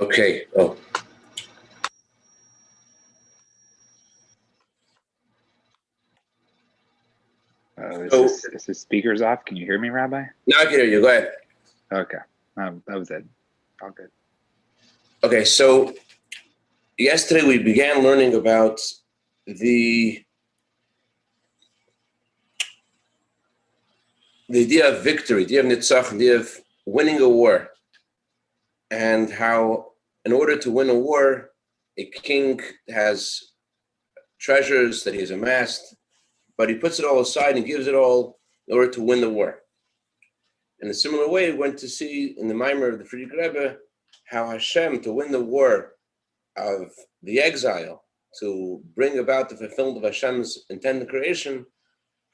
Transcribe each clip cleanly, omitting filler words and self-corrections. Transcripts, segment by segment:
Okay. Oh, Is the speakers off? Can you hear me, Rabbi? now I can hear you. Go ahead. Okay. That was it. All good. Okay, so yesterday we began learning about the idea of victory, the idea of nitzach, the idea of winning a war, and how in order to win a war, a king has treasures that he has amassed, but he puts it all aside and gives it all in order to win the war. In a similar way, we went to see in the Maimer of the Friedrich Rebbe how Hashem, to win the war of the exile, to bring about the fulfillment of Hashem's intended creation,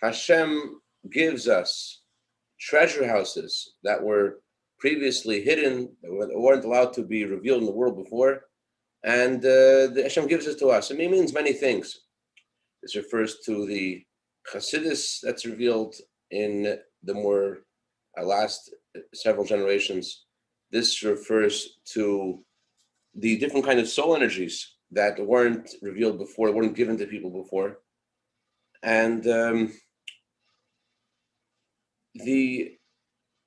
Hashem gives us treasure houses that were previously hidden, that weren't allowed to be revealed in the world before, and Hashem gives it to us. It means many things. This refers to the Chassidus that's revealed in the more last several generations. This refers to the different kind of soul energies that weren't revealed before, weren't given to people before. And the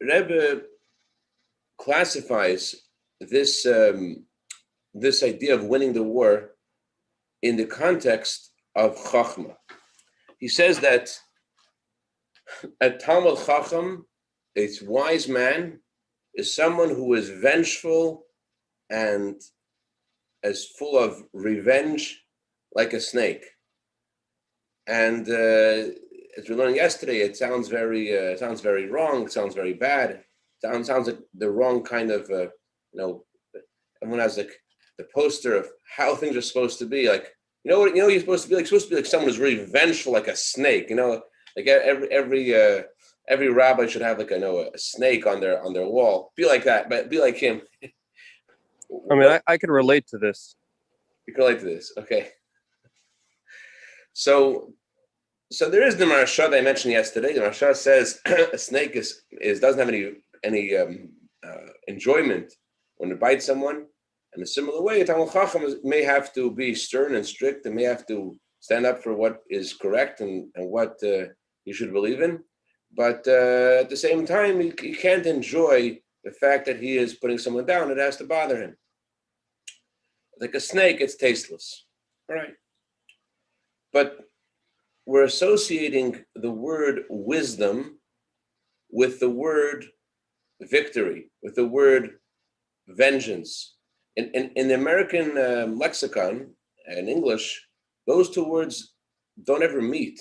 Rebbe classifies this this idea of winning the war in the context of Chachma. He says that a Talmud Chacham, a wise man, is someone who is vengeful and as full of revenge like a snake. And as we learned yesterday, it sounds very wrong. It sounds very bad. It sounds like the wrong kind of everyone has like the poster of how things are supposed to be. Like you're supposed to be like someone who's really vengeful like a snake. Like every rabbi should have like a snake on their wall. Be like that, but be like him. I mean, I can relate to this. You can relate to this, okay? So there is the Maharsha that I mentioned yesterday. The Maharsha says a snake doesn't have any enjoyment when it bites someone. In a similar way, a Talmud Chacham may have to be stern and strict, and may have to stand up for what is correct and what you should believe in. But at the same time, he can't enjoy the fact that he is putting someone down. It has to bother him. Like a snake, it's tasteless. All right. But we're associating the word wisdom with the word victory, with the word vengeance. In the American lexicon, in English, those two words don't ever meet.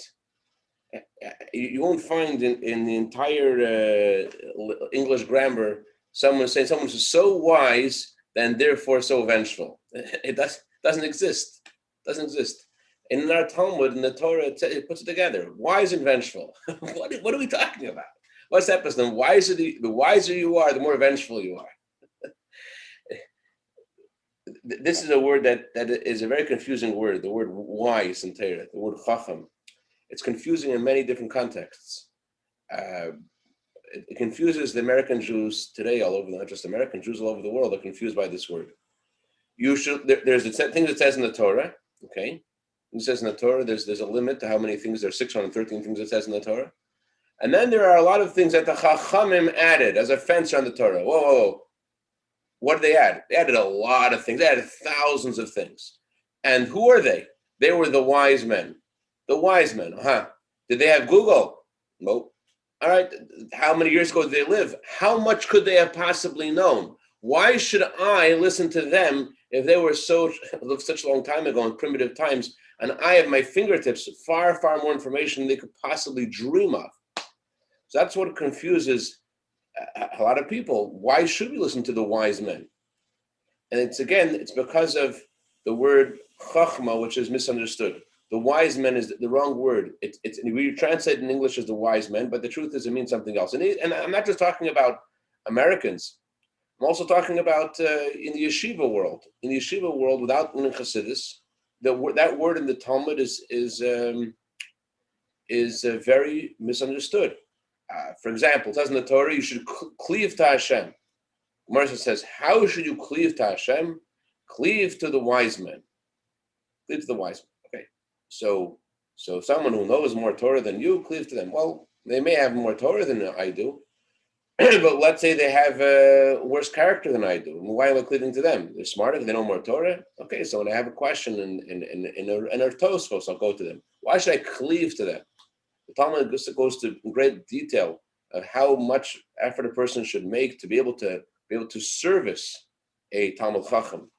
You won't find in the entire English grammar someone saying someone's so wise and therefore so vengeful. It doesn't exist. Doesn't exist. In our Talmud, in the Torah, it puts it together. Wise and vengeful. What are we talking about? What's that person? The wiser you are, the more vengeful you are. This is a word that is a very confusing word. The word wise in Torah, the word chacham. It's confusing in many different contexts. It confuses the American Jews today all over, not just American Jews all over the world are confused by this word. There's a thing that says in the Torah, okay? It says in the Torah, there's a limit to how many things, there's 613 things it says in the Torah. And then there are a lot of things that the Chachamim added as a fence around the Torah. Whoa. What did they add? They added a lot of things. They added thousands of things. And who are they? They were the wise men. The wise men, Did they have Google? Nope. All right. How many years ago did they live? How much could they have possibly known? Why should I listen to them if they were such a long time ago in primitive times, and I have my fingertips far, far more information than they could possibly dream of? So that's what confuses a lot of people. Why should we listen to the wise men? And it's because of the word chachma, which is misunderstood. The wise men is the wrong word. We translate in English as the wise men, but the truth is it means something else. And I'm not just talking about Americans. I'm also talking about in the yeshiva world. In the yeshiva world, without learning Chassidus, that word in the Talmud is very misunderstood. For example, it says in the Torah, you should cleave to Hashem. Gemara says, how should you cleave to Hashem? Cleave to the wise men. Cleave to the wise men. Okay. So someone who knows more Torah than you, cleave to them. Well, they may have more Torah than I do, but let's say they have a worse character than I do. Why am I cleaving to them? They're smarter, they know more Torah. Okay, so when I have a question in a Tosfos, I'll go to them. Why should I cleave to them? The Talmud goes to great detail of how much effort a person should make to be able to service a Talmud Chacham,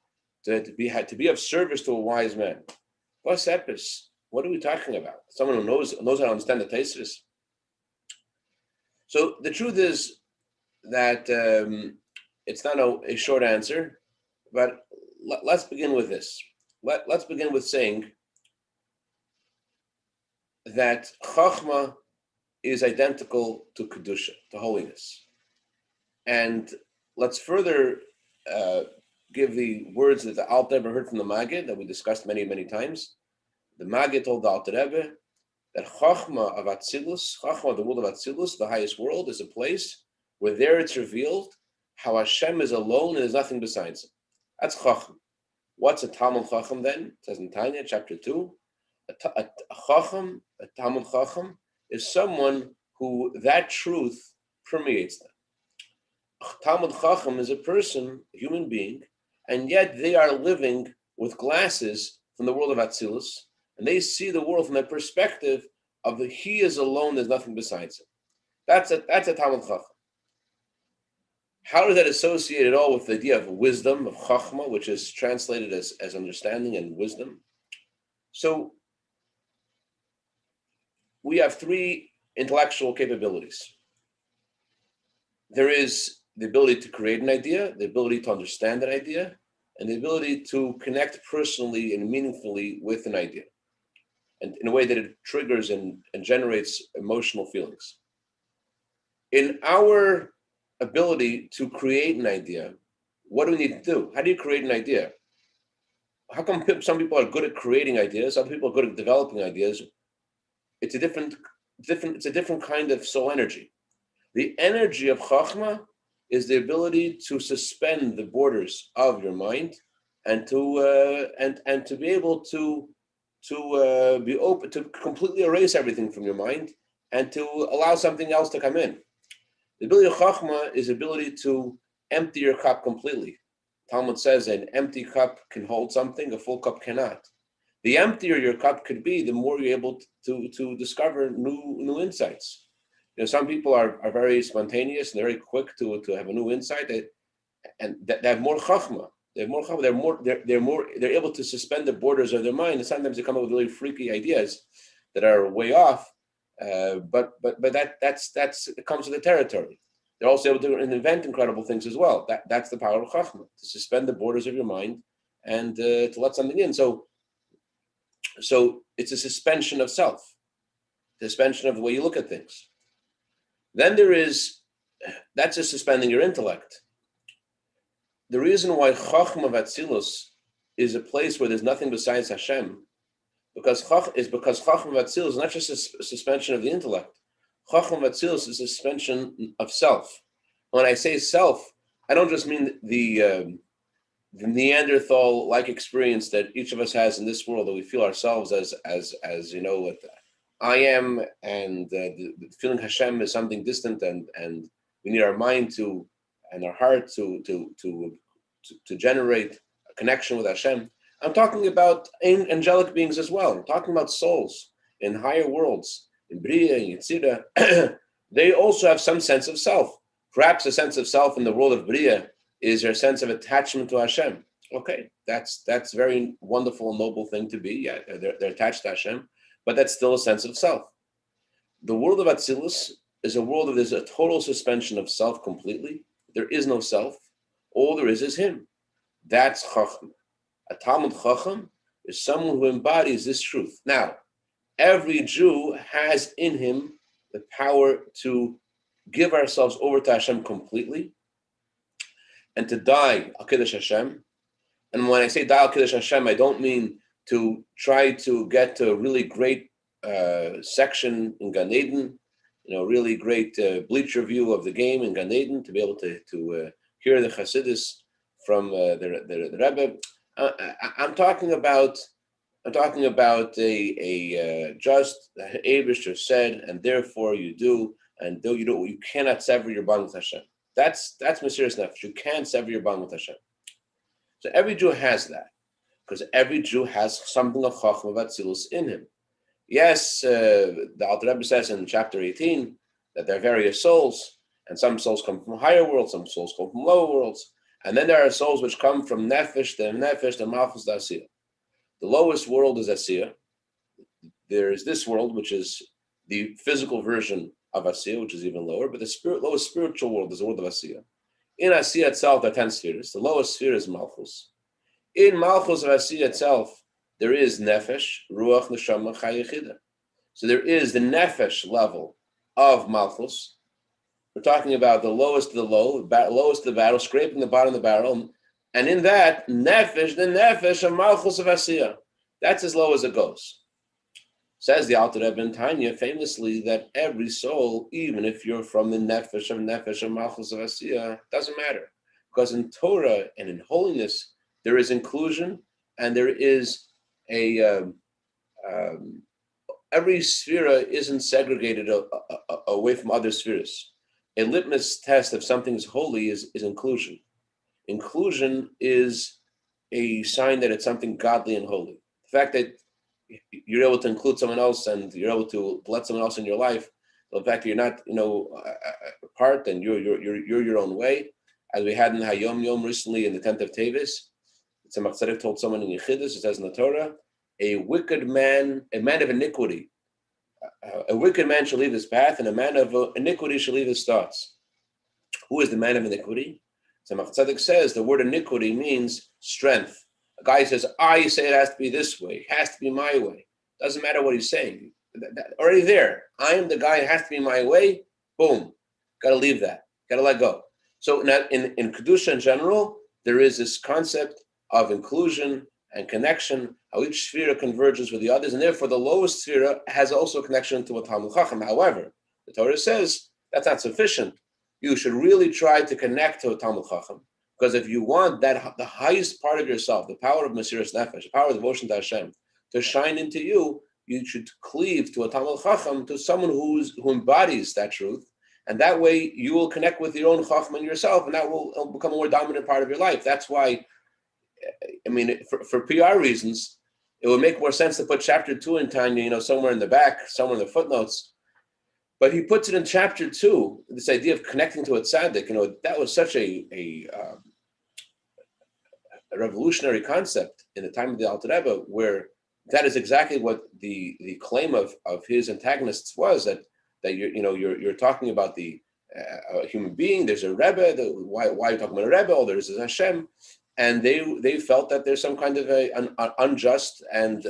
to be of service to a wise man. What's epis? What are we talking about? Someone who knows how to understand the Tosfos. So the truth is that it's not a short answer, but let's begin with this. Let's begin with saying that Chachma is identical to Kedusha, to holiness. And let's further give the words that the Alter Rebbe heard from the Maggid that we discussed many, many times. The Maggid told the Alter Rebbe that Chachma of Atzilus, Chachma of the world of Atzilus, the highest world, is a place where there it's revealed how Hashem is alone and there's nothing besides him. That's Chacham. What's a Talmud Chacham then? It says in Tanya, chapter 2, a Chacham, a Talmud Chacham, is someone who that truth permeates them. A Talmud Chacham is a person, a human being, and yet they are living with glasses from the world of Atzilus, and they see the world from the perspective of the he is alone, there's nothing besides him. That's a Talmud Chacham. How does that associate at all with the idea of wisdom, of Chachma, which is translated as understanding and wisdom? So we have three intellectual capabilities. There is the ability to create an idea, the ability to understand an idea, and the ability to connect personally and meaningfully with an idea, and in a way that it triggers and generates emotional feelings. In our ability to create an idea, what do we need to do? How do you create an idea? How come some people are good at creating ideas, other people are good at developing ideas? It's a different kind of soul energy. The energy of Chachma is the ability to suspend the borders of your mind and to be able to be open, to completely erase everything from your mind and to allow something else to come in. The ability of Chachma is the ability to empty your cup completely. Talmud says an empty cup can hold something, a full cup cannot. The emptier your cup could be, the more you're able to discover new insights. You know, some people are very spontaneous and very quick to have a new insight, they have more Chachma. They have more Chachma. They're able to suspend the borders of their mind, and sometimes they come up with really freaky ideas that are way off. But it comes with the territory. They're also able to invent incredible things as well. That's the power of Chachma, to suspend the borders of your mind and to let something in. So it's a suspension of self, suspension of the way you look at things. Then that's just suspending your intellect. The reason why Chachma of Atzilus is a place where there's nothing besides Hashem, because Chachma of Atzilus is not just a suspension of the intellect. Chachma of Atzilus is a suspension of self. When I say self, I don't just mean the Neanderthal-like experience that each of us has in this world, that we feel ourselves as you know, what I am, and the feeling Hashem is something distant, and we need our mind and our heart to generate a connection with Hashem. I'm talking about angelic beings as well. I'm talking about souls in higher worlds, in Bria, in Yetzirah. They also have some sense of self. Perhaps a sense of self in the world of Bria is their sense of attachment to Hashem. Okay, that's very wonderful and noble thing to be. Yeah, they're attached to Hashem, but that's still a sense of self. The world of Atzilus is a world where there's a total suspension of self completely. There is no self. All there is him. That's Chacham. A Talmud Chacham is someone who embodies this truth. Now, every Jew has in him the power to give ourselves over to Hashem completely and to die al Kiddush Hashem. And when I say die al Kiddush Hashem, I don't mean to try to get to a really great section in Gan Eden, really great bleacher view of the game in Gan Eden, to be able to Here the Chassidus from the Rebbe. I'm talking about a just the Eibishter said, and therefore you do, and though you do, you cannot sever your bond with Hashem. That's Mesiras Nefesh. You can't sever your bond with Hashem. So every Jew has that, because every Jew has something of Chachma Vatzilus in him. Yes, the Alter Rebbe says in chapter 18 that there are various souls, and some souls come from higher worlds, some souls come from lower worlds, and then there are souls which come from Nefesh to Malchus to Asiyah. The lowest world is Asiyah. There is this world, which is the physical version of Asiyah, which is even lower, but the lowest spiritual world is the world of Asiyah. In Asiyah itself, there are 10 spheres. The lowest sphere is Malchus. In Malchus of Asiyah itself, there is Nefesh, Ruach, Neshama, Chai Yechida. So there is the Nefesh level of Malchus. We're talking about the lowest of the low, lowest of the barrel, scraping the bottom of the barrel. And in that, Nefesh, the Nefesh of Malchus of Asiyah. That's as low as it goes. Says the Alter Rebbe in Tanya famously that every soul, even if you're from the Nefesh of Malchus of Asiyah, doesn't matter. Because in Torah and in holiness, there is inclusion and there is every sphere isn't segregated away from other spheres. A litmus test if something is holy is inclusion. Inclusion is a sign that it's something godly and holy. The fact that you're able to include someone else and you're able to let someone else in your life, the fact that you're not, apart and you're your own way, as we had in Hayom Yom recently in the 10th of Tevis. Tzemach Tzedek told someone in Yechidus, it says in the Torah, a wicked man, a man of iniquity, a wicked man shall leave his path, and a man of iniquity shall leave his thoughts. Who is the man of iniquity? Tzemach Tzedek says the word iniquity means strength. A guy says, I say it has to be this way, it has to be my way. Doesn't matter what he's saying. Already there. I am the guy, it has to be my way. Boom. Got to leave that. Got to let go. So now in Kedusha in general, there is this concept of inclusion and connection, how each sphere converges with the others, and therefore the lowest sphere has also a connection to a Talmud Chacham. However, the Torah says that's not sufficient. You should really try to connect to a Talmud Chacham, because if you want that, the highest part of yourself, the power of Mesiras Nefesh, the power of devotion to Hashem, to shine into you, you should cleave to a Talmud Chacham, to someone who embodies that truth, and that way you will connect with your own Chacham and yourself, and that will become a more dominant part of your life. That's why, for PR reasons, it would make more sense to put chapter 2 in Tanya, somewhere in the back, somewhere in the footnotes. But he puts it in chapter 2, this idea of connecting to a tzaddik. That was such a revolutionary concept in the time of the Alter Rebbe, where that is exactly what the claim of his antagonists was, that you're talking about the human being. There's a Rebbe. Why are you talking about a Rebbe? Oh, there's a Hashem. And they felt that there's some kind of an unjust and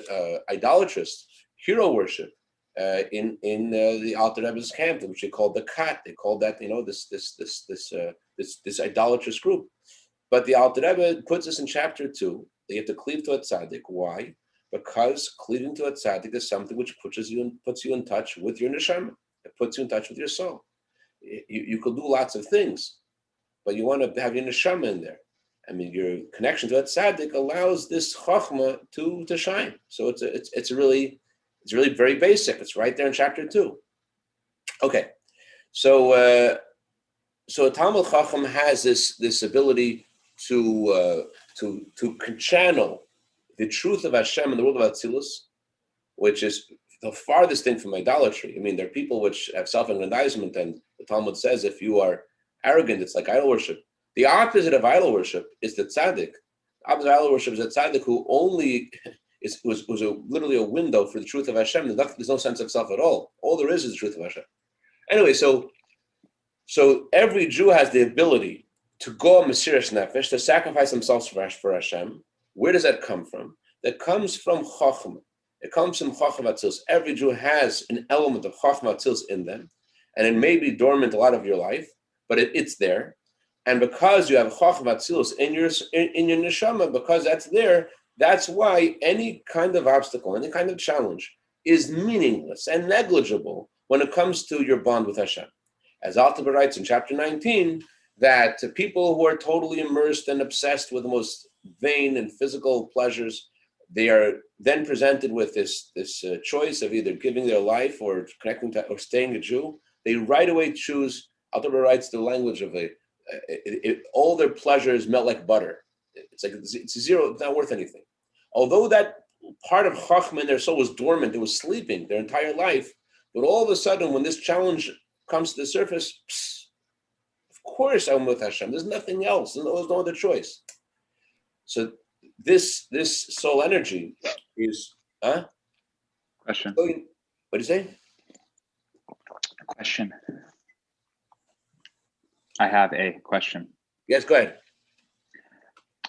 idolatrous hero worship in the Alter Rebbe's camp, which they called the Kat. They called that this idolatrous group. But the Alter Rebbe puts this in chapter 2. That you have to cleave to a tzaddik. Why? Because cleaving to a tzaddik is something which puts you in touch with your neshama. It puts you in touch with your soul. You could do lots of things, but you want to have your neshama in there. Your connection to a tzaddik allows this chachma to shine. So it's really very basic. It's right there in chapter 2. Okay, so a Talmud Chacham has this ability to channel the truth of Hashem in the world of Atzilus, which is the farthest thing from idolatry. There are people which have self-aggrandizement, and the Talmud says if you are arrogant, it's like idol worship. The opposite of idol worship is the tzaddik. The opposite of idol worship is a tzaddik who only was literally a window for the truth of Hashem. There's no sense of self at all. All there is the truth of Hashem. Anyway, so every Jew has the ability to go on Mesiras Nefesh, to sacrifice themselves for Hashem. Where does that come from? That comes from Chachma. It comes from Chachma Atzilus. Every Jew has an element of Chachma Atzilus in them, and it may be dormant a lot of your life, but it's there. And because you have Chachma Atzilus in your neshama, because that's there, that's why any kind of obstacle, any kind of challenge is meaningless and negligible when it comes to your bond with Hashem. As Alter Rebbe writes in chapter 19, that people who are totally immersed and obsessed with the most vain and physical pleasures, they are then presented with this choice of either giving their life or connecting to or staying a Jew. They right away choose. Alter writes the language of all their pleasures melt like butter. It's like it's zero. It's not worth anything. Although that part of Chachma in their soul was dormant, it was sleeping their entire life. But all of a sudden, when this challenge comes to the surface, of course I'm with Hashem. There's nothing else. There's no other choice. So this soul energy is Question. What do you say? Question. I have a question. Yes, go ahead.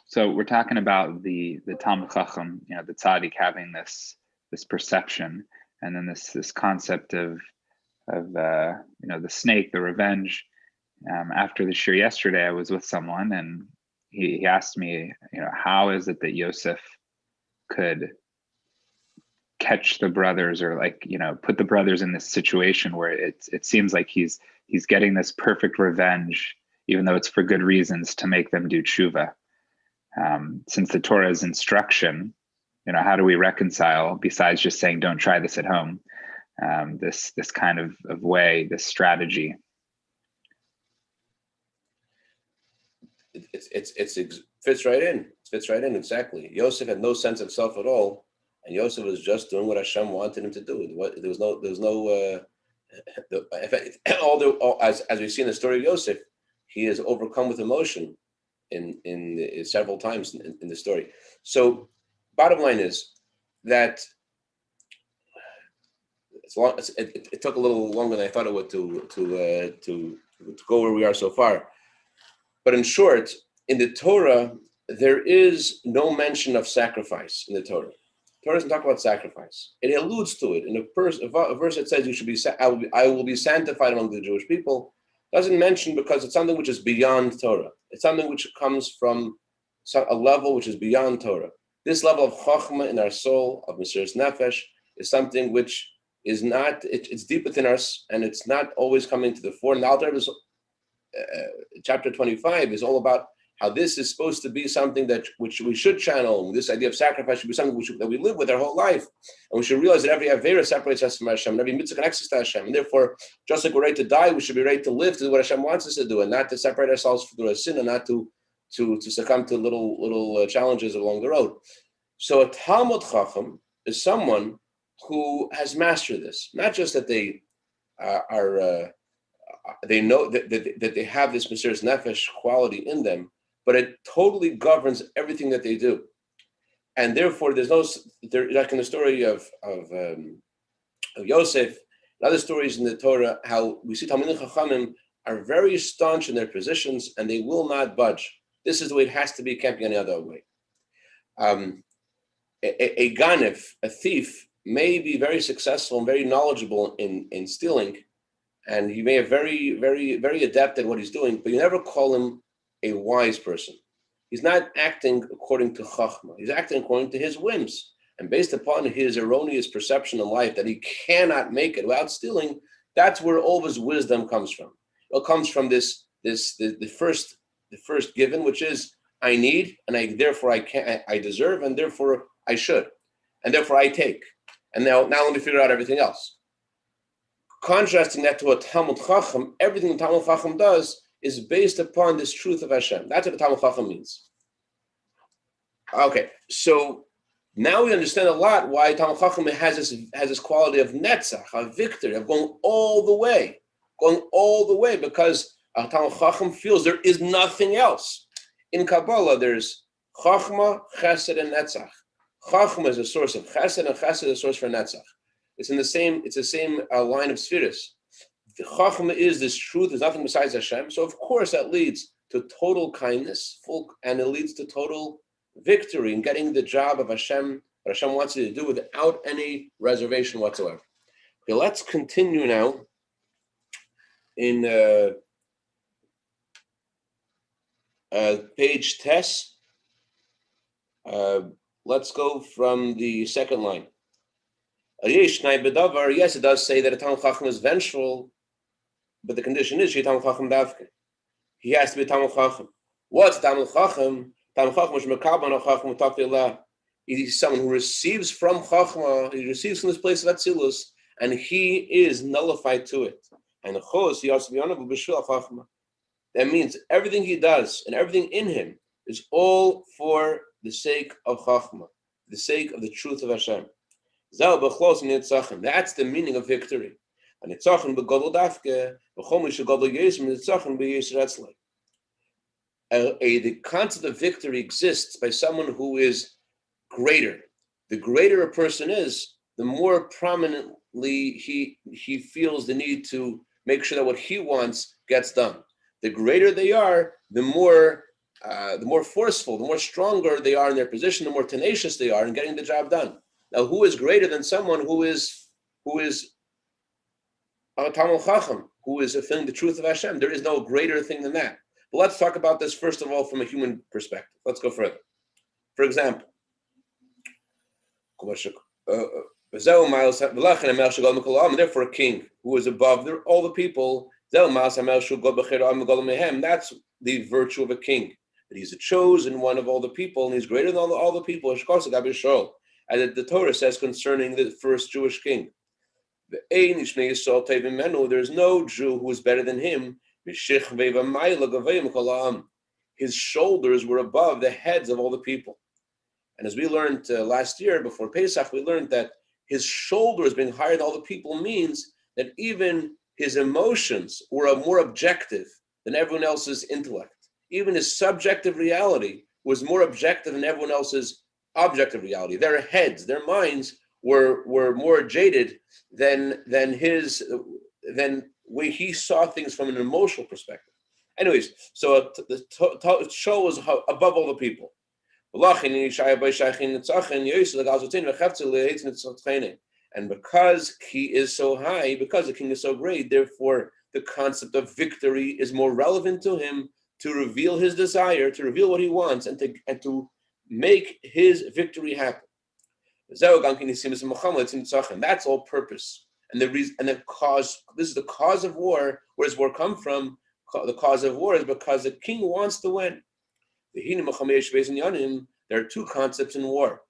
So we're talking about the Talmid Chacham, the tzaddik having this perception, and then this concept of the snake, the revenge. After the shir yesterday, I was with someone, and he asked me, how is it that Yosef could catch the brothers, or put the brothers in this situation where it seems like he's getting this perfect revenge, even though it's for good reasons, to make them do tshuva. Since the Torah's instruction, how do we reconcile, besides just saying don't try this at home, this kind of way, this strategy? It fits right in. It fits right in, exactly. Yosef had no sense of self at all, and Yosef was just doing what Hashem wanted him to do. There was no as we see in the story of Yosef, he is overcome with emotion in several times in the story. So, bottom line is that it took a little longer than I thought it would to go where we are so far. But in short, in the Torah, there is no mention of sacrifice in the Torah. The Torah doesn't talk about sacrifice. It alludes to it in a verse that says, "You should be. I will be sanctified among the Jewish people." Doesn't mention because it's something which is beyond Torah. It's something which comes from a level which is beyond Torah. This level of Chachma in our soul, of Mesiras Nefesh, is something which is not. It's deep within us, and it's not always coming to the fore. And the Alter Rebbe's chapter 25 is all about how this is supposed to be something which we should channel. This idea of sacrifice should be something that we live with our whole life. And we should realize that every Avera separates us from Hashem, and every mitzvah connects us to Hashem. And therefore, just like we're ready to die, we should be ready to live to do what Hashem wants us to do, and not to separate ourselves through a sin, and not to succumb to little challenges along the road. So a Talmid Chacham is someone who has mastered this. Not just that they they know that they have this Mesiras Nefesh quality in them, but it totally governs everything that they do. And therefore, like in the story of Yosef, and other stories in the Torah, how we see Talmidei Chachamim are very staunch in their positions, and they will not budge. This is the way it has to be. It can't be any other way. A ganef, a thief, may be very successful and very knowledgeable in stealing, and he may be very, very, very adept at what he's doing, but you never call him a wise person. He's not acting according to Chachma. He's acting according to his whims. And based upon his erroneous perception in life that he cannot make it without stealing, that's where all of his wisdom comes from. It comes from the first given, which is I need, and therefore I deserve, and therefore I should, and therefore I take. And now let me figure out everything else. Contrasting that to a Talmid Chacham, everything the Talmid Chacham does is based upon this truth of Hashem. That's what the Talmid Chacham means. Okay, so now we understand a lot why Talmid Chacham has this quality of netzach, of victory, of going all the way, because a Talmid Chacham feels there is nothing else. In Kabbalah, there's Chachma, Chesed, and Netzach. Chachma is a source of Chesed, and Chesed is a source for Netzach. It's the same line of spheres. The Chachma is this truth. There's nothing besides Hashem. So of course that leads to total kindness, and it leads to total victory in getting the job of Hashem, what Hashem wants you to do, without any reservation whatsoever. Okay, let's continue now in page Tes. Let's go from the second line. Yes, it does say that a Talmid Chacham is vengeful, but the condition is Talmid Chacham davke. he has to be Talmid Chacham. What's Talmid Chacham? Talmid Chacham is Mekabel Chacham Takillah. He's someone who receives from Chachma, he receives from this place of Atzilus, and he is nullified to it. And that means everything he does and everything in him is all for the sake of Chachma, the sake of the truth of Hashem. That's the meaning of victory. And the concept of victory exists by someone who is greater. The greater a person is, the more prominently he feels the need to make sure that what he wants gets done. The greater they are, the more forceful, the more stronger they are in their position, the more tenacious they are in getting the job done. Now, who is greater than someone who is a Talmid Chacham, who is fulfilling the truth of Hashem? There is no greater thing than that. But let's talk about this first of all from a human perspective. Let's go further. For example, therefore a king who is above all the people, that's the virtue of a king, that he's a chosen one of all the people, and he's greater than all the people, as the Torah says concerning the first Jewish king. There's no Jew who is better than him. His shoulders were above the heads of all the people. And as we learned last year before Pesach, we learned that his shoulders being higher than all the people means that even his emotions were more objective than everyone else's intellect. Even his subjective reality was more objective than everyone else's objective reality. Their heads, their minds were more jaded than way he saw things from an emotional perspective. Anyways, so the show was above all the people. And because he is so high, because the king is so great, therefore the concept of victory is more relevant to him to reveal his desire, to reveal what he wants, and to make his victory happen. That's all purpose. And the reason, and the cause, this is the cause of war. Where does war come from? The cause of war is because the king wants to win. There are two concepts in war.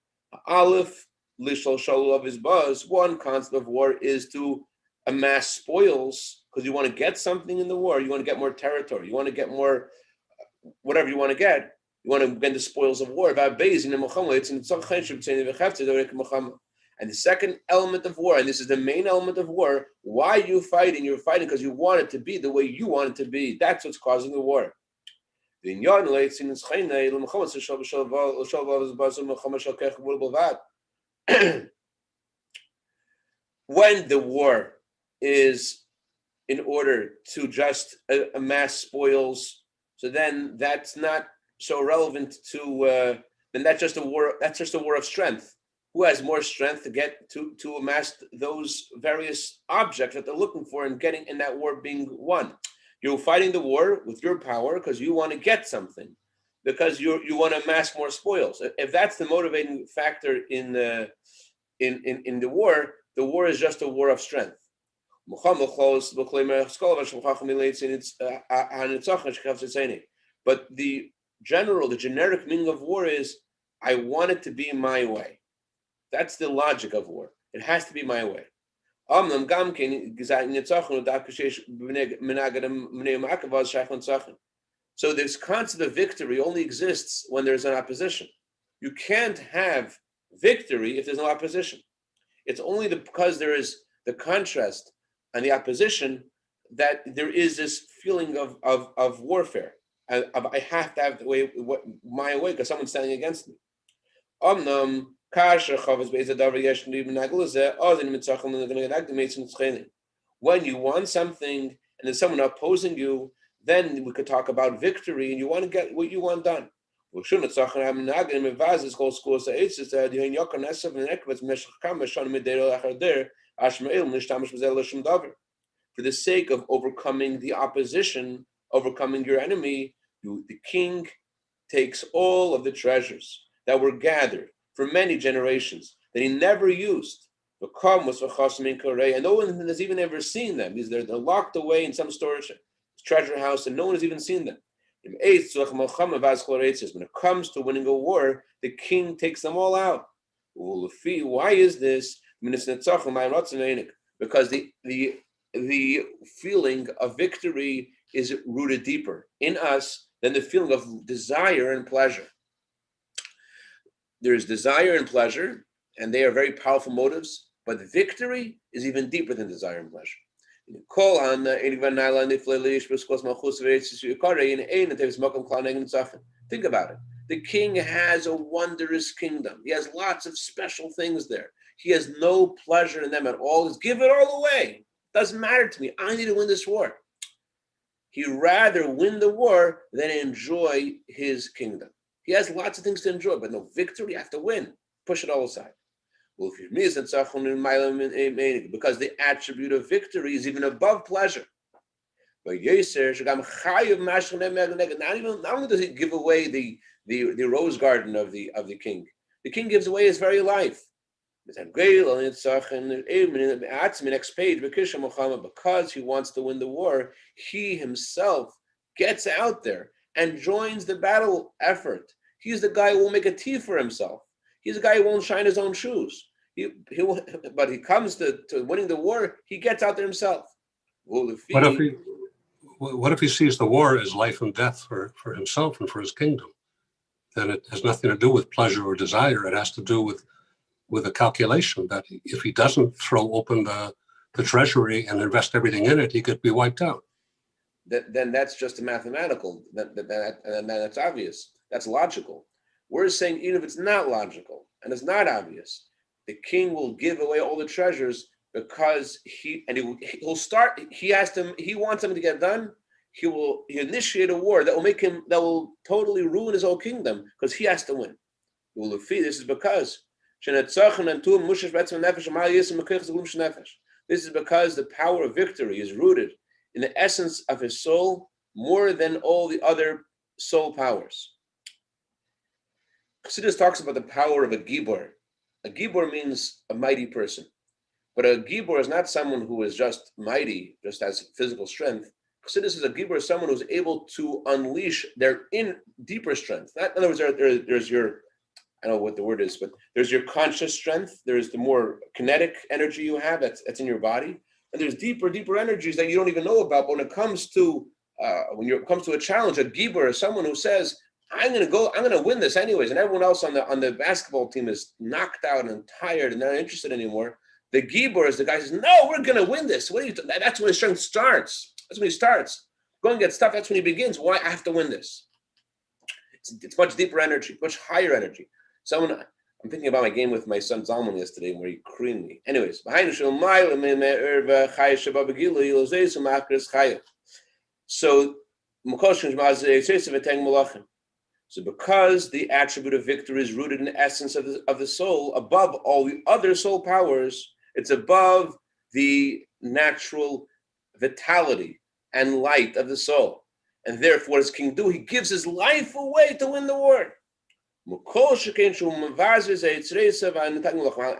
Aleph, of his buzz. One concept of war is to amass spoils because you want to get something in the war. You want to get more territory. You want to get more, whatever you want to get. You want to get the spoils of war. And the second element of war, and this is the main element of war, why are you fighting? You're fighting because you want it to be the way you want it to be. That's what's causing the war. When the war is in order to just amass spoils, so then that's not so relevant to. Then that's just a war. That's just a war of strength. Who has more strength to get to amass those various objects that they're looking for and getting in that war being won? You're fighting the war with your power because you want to get something, because you want to amass more spoils. If that's the motivating factor in the war is just a war of strength. But the generic meaning of war is, I want it to be my way. That's the logic of war. It has to be my way. So this concept of victory only exists when there's an opposition. You can't have victory if there's no opposition. It's only because there is the contrast and the opposition that there is this feeling of warfare. I have to have my way because someone's standing against me. When you want something and there's someone opposing you, then we could talk about victory and you want to get what you want done. For the sake of overcoming the opposition, overcoming your enemy, the king takes all of the treasures that were gathered for many generations that he never used. And no one has even ever seen them because they're locked away in some storage treasure house, and no one has even seen them. When it comes to winning a war, the king takes them all out. Why is this? Because the feeling of victory is rooted deeper in us than the feeling of desire and pleasure. There's desire and pleasure, and they are very powerful motives, but victory is even deeper than desire and pleasure. Think about it. The king has a wondrous kingdom. He has lots of special things there. He has no pleasure in them at all. Just give it all away. Doesn't matter to me. I need to win this war. He'd rather win the war than enjoy his kingdom. He has lots of things to enjoy, but no victory, you have to win. Push it all aside. Because the attribute of victory is even above pleasure. Not only does he give away the rose garden of the king gives away his very life. In the next page, because he wants to win the war, he himself gets out there and joins the battle effort. He's the guy who will make a tea for himself. He's the guy who won't shine his own shoes. But he comes to winning the war, he gets out there himself. What if he sees the war as life and death for himself and for his kingdom? Then it has nothing to do with pleasure or desire. It has to do with a calculation that if he doesn't throw open the treasury and invest everything in it, he could be wiped out. Then that's just a mathematical. And that's obvious. That's logical. We're saying even if it's not logical and it's not obvious, the king will give away all the treasures because he wants something to get done. He'll initiate a war that will totally ruin his whole kingdom because he has to win. This is because this is because the power of victory is rooted in the essence of his soul more than all the other soul powers. Chassidus talks about the power of a gibor. A gibor means a mighty person. But a gibor is not someone who is just mighty, just has physical strength. Chassidus is a gibor, someone who's able to unleash their deeper strength. In other words, there's your, I don't know what the word is, but there's your conscious strength. There's the more kinetic energy you have that's in your body. And there's deeper energies that you don't even know about. But when it comes to a challenge, a gibor is someone who says, I'm going to win this anyways. And everyone else on the basketball team is knocked out and tired and they're not interested anymore. The gibor is the guy who says, no, we're going to win this. That's when his strength starts. That's when he starts. Go and get stuff. That's when he begins. Why? I have to win this. It's much deeper energy, much higher energy. I'm thinking about my game with my son Zalman yesterday where he creamed me. Anyways, so because the attribute of victory is rooted in the essence of the soul, above all the other soul powers, it's above the natural vitality and light of the soul. And therefore, what does King do? He gives his life away to win the war.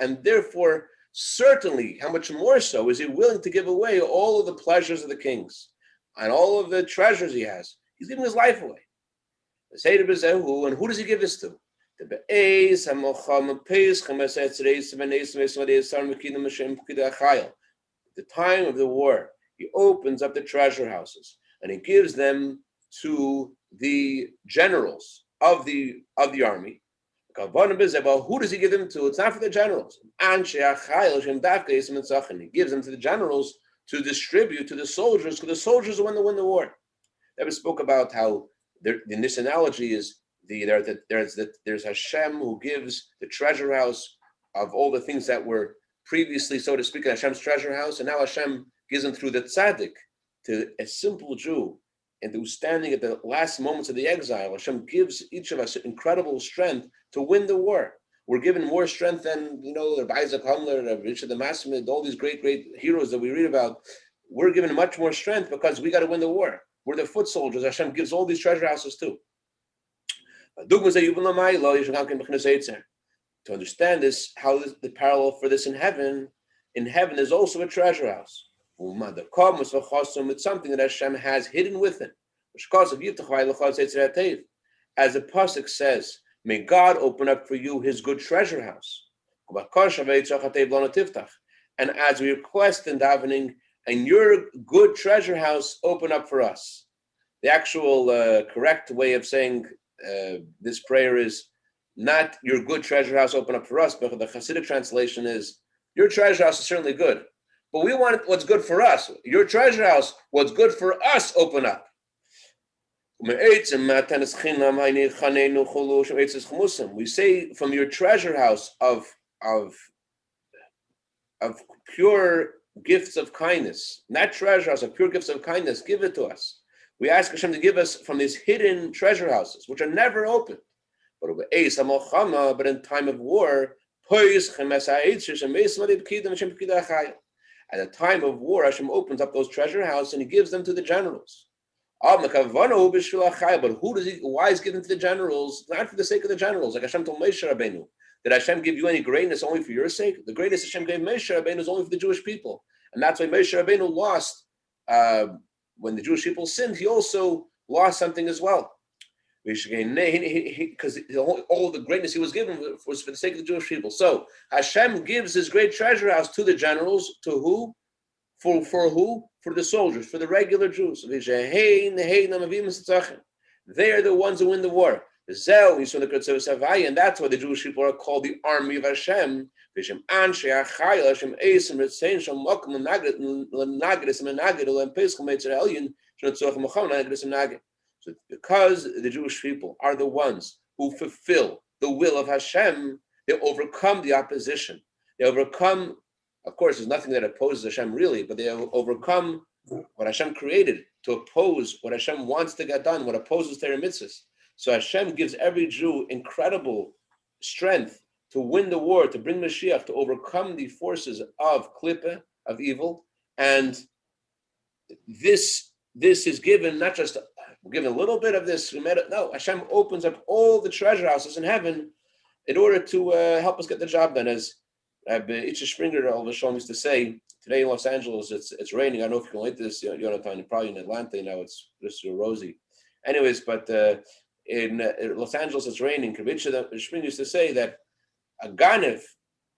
And therefore, certainly, how much more so is he willing to give away all of the pleasures of the kings and all of the treasures he has? He's giving his life away. And who does he give this to? The time of the war, he opens up the treasure houses and he gives them to the generals of the army. Who does he give them to? It's not for the generals. He gives them to the generals to distribute to the soldiers, because the soldiers are when they win the war. Never spoke about how in this analogy is there's Hashem who gives the treasure house of all the things that were previously, so to speak, in Hashem's treasure house, and now Hashem gives them through the tzaddik to a simple Jew, and who's standing at the last moments of the exile. Hashem gives each of us incredible strength to win the war. We're given more strength than the Isaac Humler, the Richard the Masmid, all these great heroes that we read about. We're given much more strength because we got to win the war. We're the foot soldiers. Hashem gives all these treasure houses too. To understand this, how the parallel for this in heaven there's also a treasure house. It's something that Hashem has hidden within. As the pasuk says, may God open up for you His good treasure house. And as we request in davening, and your good treasure house open up for us. The actual correct way of saying this prayer is not your good treasure house open up for us, but the Hasidic translation is your treasure house is certainly good, but we want what's good for us. Your treasure house, what's good for us, open up. We say from your treasure house of pure gifts of kindness, not treasure house, of pure gifts of kindness, give it to us. We ask Hashem to give us from these hidden treasure houses, which are never open. But in time of war, at a time of war, Hashem opens up those treasure houses and He gives them to the generals. But who does He? Why is given to the generals? Not for the sake of the generals, like Hashem told Moshe Rabbeinu. Did Hashem give you any greatness only for your sake? The greatness Hashem gave Moshe Rabbeinu is only for the Jewish people, and that's why Moshe Rabbeinu lost. When the Jewish people sinned, he also lost something as well. Because all the greatness he was given was for the sake of the Jewish people. So Hashem gives His great treasure house to the generals. To who? For who? For the soldiers, for the regular Jews. They are the ones who win the war. And that's why the Jewish people are called the army of Hashem. So because the Jewish people are the ones who fulfill the will of Hashem, they overcome the opposition. They overcome, of course, there's nothing that opposes Hashem really, but they overcome what Hashem created to oppose what Hashem wants to get done, what opposes Torah mitzvahs. So Hashem gives every Jew incredible strength to win the war, to bring Mashiach, to overcome the forces of Klippah, of evil. And this is given, not just given a little bit of this. No, Hashem opens up all the treasure houses in heaven in order to help us get the job done. As Itcha Springer, all the Shalom used to say, today in Los Angeles, it's raining. I don't know if you can like this, Yonatan, probably in Atlanta now, it's just rosy. Anyways, but in Los Angeles, it's raining. Itcha Springer used to say that a Ganev,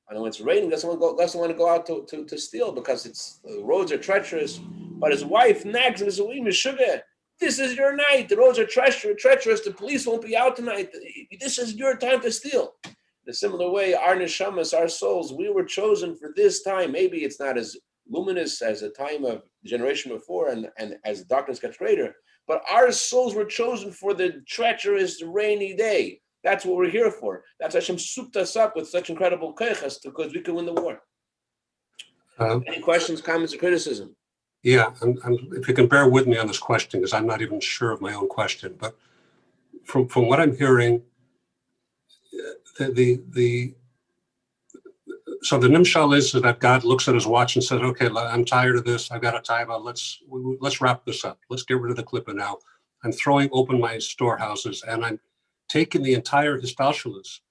and when it's raining, doesn't want to go out to steal because the roads are treacherous. But his wife nags him and says, "Sugar, this is your night. The roads are treacherous. The police won't be out tonight. This is your time to steal." In a similar way, our neshamas, our souls, we were chosen for this time. Maybe it's not as luminous as the time of the generation before and as the darkness gets greater, but our souls were chosen for the treacherous, rainy day. That's what we're here for. That's Hashem souped us up with such incredible keiches because we could win the war. Any questions, comments, or criticism? Yeah, and if you can bear with me on this question, because I'm not even sure of my own question, but from what I'm hearing, so the nimshal is that God looks at His watch and says, "Okay, I'm tired of this. I've got a taiva. Let's wrap this up. Let's get rid of the klippah now. I'm throwing open my storehouses and I'm taking the entire histalshalos,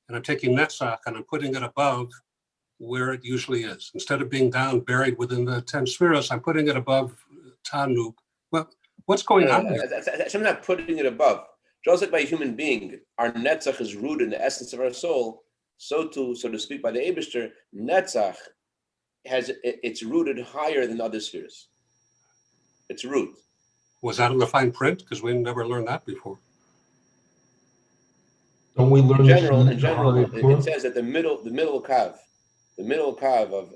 and I'm taking netzach and I'm putting it above where it usually is. Instead of being down, buried within the 10 spheres, I'm putting it above Tanuk." Well, what's going on there? I'm not putting it above. Just like by a human being, our netzach is rooted in the essence of our soul. So too, so to speak, by the Eibishter, netzach it's rooted higher than other spheres. Its root. Was that in the fine print? Because we never learned that before. Don't we learn in general, it says that the middle kav of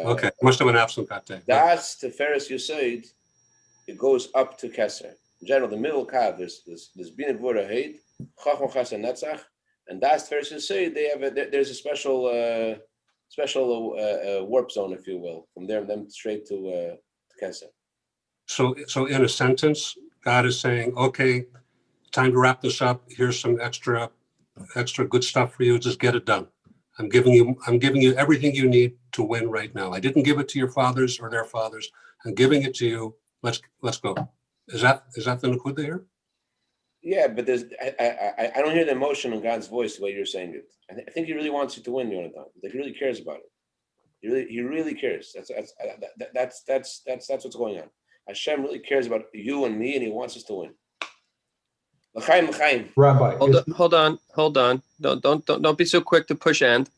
okay, must have been absent that day. Das Teferes Yosaid, it goes up to Keser. In general, the middle kav, there's Bina Gvura Heid, Chacham Chassan Netzach, and Das Teferes Yosaid, there's a special warp zone, if you will, from there them straight to Keser. So in a sentence, God is saying, "Okay, time to wrap this up. Here's some extra good stuff for you. Just get it done. I'm giving you everything you need to win right now. I didn't give it to your fathers or their fathers. I'm giving it to you. Let's go." Is that the Nakuda here? Yeah, but there's I don't hear the emotion in God's voice the way you're saying it. I think He really wants you to win, Jonathan. Like He really cares about it. He really cares. That's what's going on. Hashem really cares about you and me, and He wants us to win. L'chaim, l'chaim. Rabbi, Hold on. Don't be so quick to push end.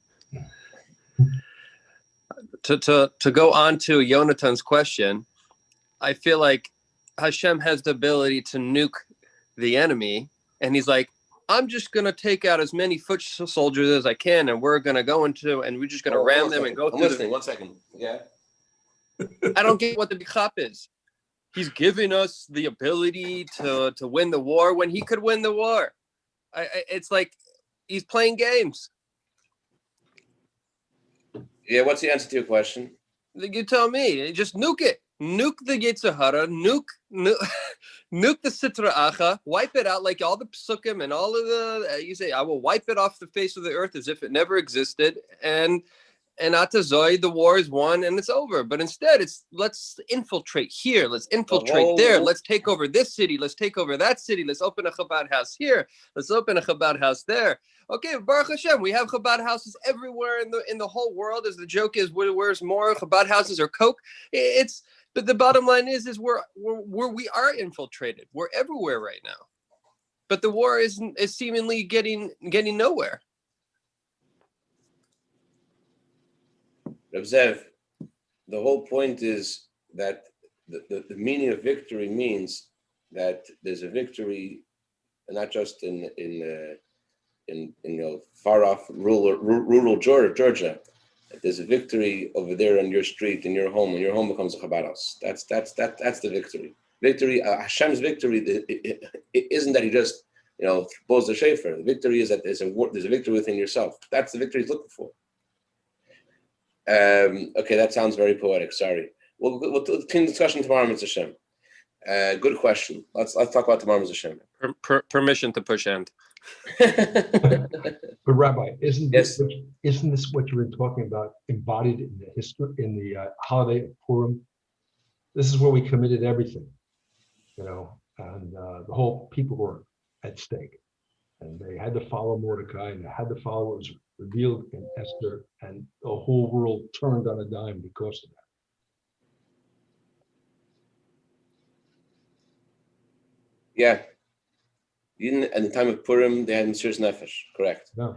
To go on to Yonatan's question, I feel like Hashem has the ability to nuke the enemy, and He's like, I'm just gonna take out as many foot soldiers as I can, and we're gonna go into, and we're just gonna ram them and go through. I'm listening. 1 second. Yeah. I don't get what the bichap is. He's giving us the ability to win the war when He could win the war. It's like He's playing games. Yeah. What's the answer to your question? You tell me. Just nuke it. Nuke the Yetzer Hara. Nuke the Sitra Acha. Wipe it out like all the psukim and all of the. You say, I will wipe it off the face of the earth as if it never existed. And Atazoi, the war is won and it's over. But instead, let's infiltrate here. Let's infiltrate there. Let's take over this city. Let's take over that city. Let's open a Chabad house here. Let's open a Chabad house there. Okay, Baruch Hashem, we have Chabad houses everywhere in the whole world. As the joke is, where's more Chabad houses or Coke? But the bottom line is we are infiltrated. We're everywhere right now. But the war is seemingly getting nowhere. Reb Zev, the whole point is that the meaning of victory means that there's a victory, not just in far off rural Georgia. There's a victory over there on your street, in your home, and your home becomes a Chabad house. That's the victory. Victory, Hashem's victory it isn't that He just blows the shofar. The victory is that there's a victory within yourself. That's the victory He's looking for. Okay, that sounds very poetic. Sorry. We'll continue the discussion tomorrow, Mr. Hashem. Good question. Let's talk about tomorrow, Mr. Hashem. Permission to push end. but Rabbi, isn't Yes. this what you were talking about embodied in the history, in the holiday of Purim? This is where we committed everything, and the whole people were at stake, and they had to follow Mordecai, and they had to follow what was revealed in Esther, and the whole world turned on a dime because of that. Yeah. Even at the time of Purim, they had Mesiras Nefesh, correct? Yeah.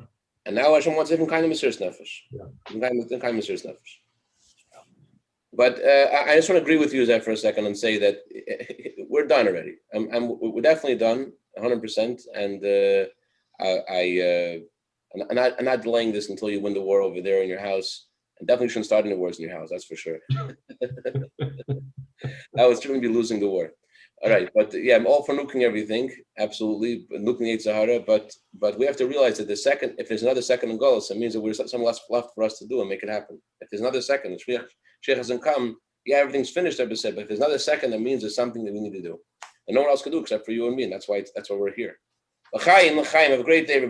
And now Hashem wants a different kind of Mesiras Nefesh. Yeah. Different kind of Mesiras Nefesh. But I just want to agree with you, Zev, for a second and say that we're done already. We're definitely done, 100%. And I'm not delaying this until you win the war over there in your house. And definitely shouldn't start any wars in your house, that's for sure. I would certainly be losing the war. All right, but yeah, I'm all for nuking everything, absolutely, nuking the Yetzer Hara, but we have to realize that if there's another second in Golos, it means that there's something left for us to do and make it happen. If there's another second, the Shech hasn't come, yeah, everything's finished, but if there's another second, that means there's something that we need to do. And no one else can do except for you and me, and that's why we're here. L'chaim, have a great day, everybody.